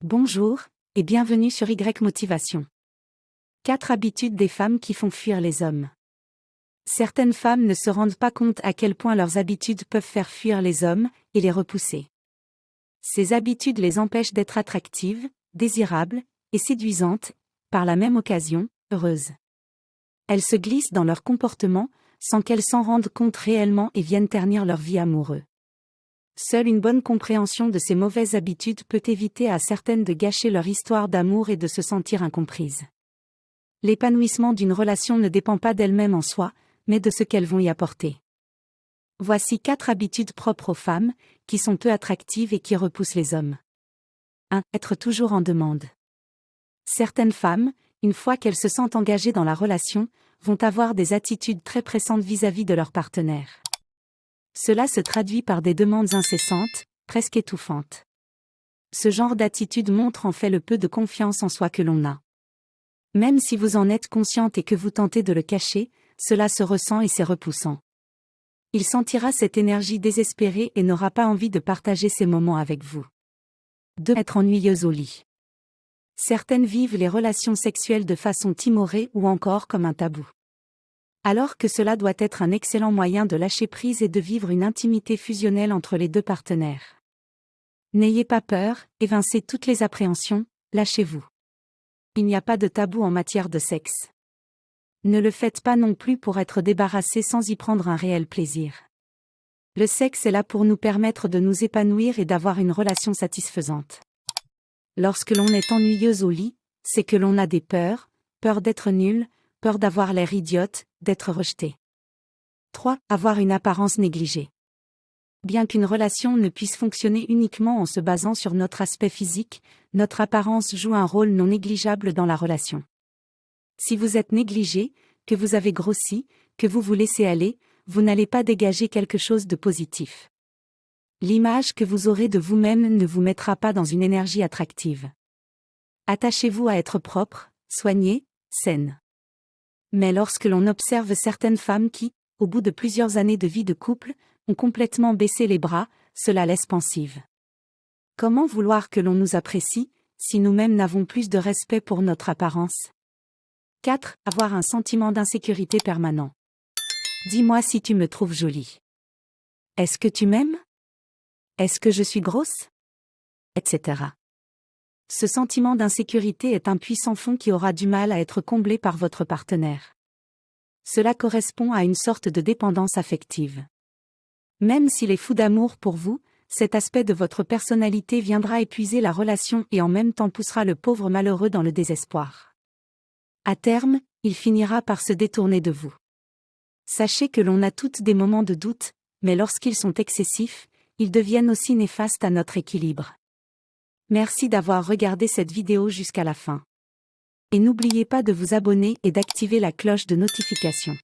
Bonjour, et bienvenue sur Y Motivation. 4 habitudes des femmes qui font fuir les hommes. Certaines femmes ne se rendent pas compte à quel point leurs habitudes peuvent faire fuir les hommes et les repousser. Ces habitudes les empêchent d'être attractives, désirables et séduisantes, par la même occasion, heureuses. Elles se glissent dans leur comportement, sans qu'elles s'en rendent compte réellement et viennent ternir leur vie amoureuse. Seule une bonne compréhension de ces mauvaises habitudes peut éviter à certaines de gâcher leur histoire d'amour et de se sentir incomprises. L'épanouissement d'une relation ne dépend pas d'elle-même en soi, mais de ce qu'elles vont y apporter. Voici 4 habitudes propres aux femmes, qui sont peu attractives et qui repoussent les hommes. 1. Être toujours en demande. Certaines femmes, une fois qu'elles se sentent engagées dans la relation, vont avoir des attitudes très pressantes vis-à-vis de leur partenaire. Cela se traduit par des demandes incessantes, presque étouffantes. Ce genre d'attitude montre en fait le peu de confiance en soi que l'on a. Même si vous en êtes consciente et que vous tentez de le cacher, cela se ressent et c'est repoussant. Il sentira cette énergie désespérée et n'aura pas envie de partager ces moments avec vous. 2. Être ennuyeuse au lit. Certaines vivent les relations sexuelles de façon timorée ou encore comme un tabou. Alors que cela doit être un excellent moyen de lâcher prise et de vivre une intimité fusionnelle entre les deux partenaires. N'ayez pas peur, évincez toutes les appréhensions, lâchez-vous. Il n'y a pas de tabou en matière de sexe. Ne le faites pas non plus pour être débarrassé sans y prendre un réel plaisir. Le sexe est là pour nous permettre de nous épanouir et d'avoir une relation satisfaisante. Lorsque l'on est ennuyeuse au lit, c'est que l'on a des peurs, peur d'être nul, peur d'avoir l'air idiote, d'être rejeté. 3. Avoir une apparence négligée. Bien qu'une relation ne puisse fonctionner uniquement en se basant sur notre aspect physique, notre apparence joue un rôle non négligeable dans la relation. Si vous êtes négligé, que vous avez grossi, que vous vous laissez aller, vous n'allez pas dégager quelque chose de positif. L'image que vous aurez de vous-même ne vous mettra pas dans une énergie attractive. Attachez-vous à être propre, soigné, saine. Mais lorsque l'on observe certaines femmes qui, au bout de plusieurs années de vie de couple, ont complètement baissé les bras, cela laisse pensive. Comment vouloir que l'on nous apprécie, si nous-mêmes n'avons plus de respect pour notre apparence? 4. Avoir un sentiment d'insécurité permanent. Dis-moi si tu me trouves jolie. Est-ce que tu m'aimes? Est-ce que je suis grosse? Etc. Ce sentiment d'insécurité est un puissant fond qui aura du mal à être comblé par votre partenaire. Cela correspond à une sorte de dépendance affective. Même s'il est fou d'amour pour vous, cet aspect de votre personnalité viendra épuiser la relation et en même temps poussera le pauvre malheureux dans le désespoir. À terme, il finira par se détourner de vous. Sachez que l'on a toutes des moments de doute, mais lorsqu'ils sont excessifs, ils deviennent aussi néfastes à notre équilibre. Merci d'avoir regardé cette vidéo jusqu'à la fin. Et n'oubliez pas de vous abonner et d'activer la cloche de notification.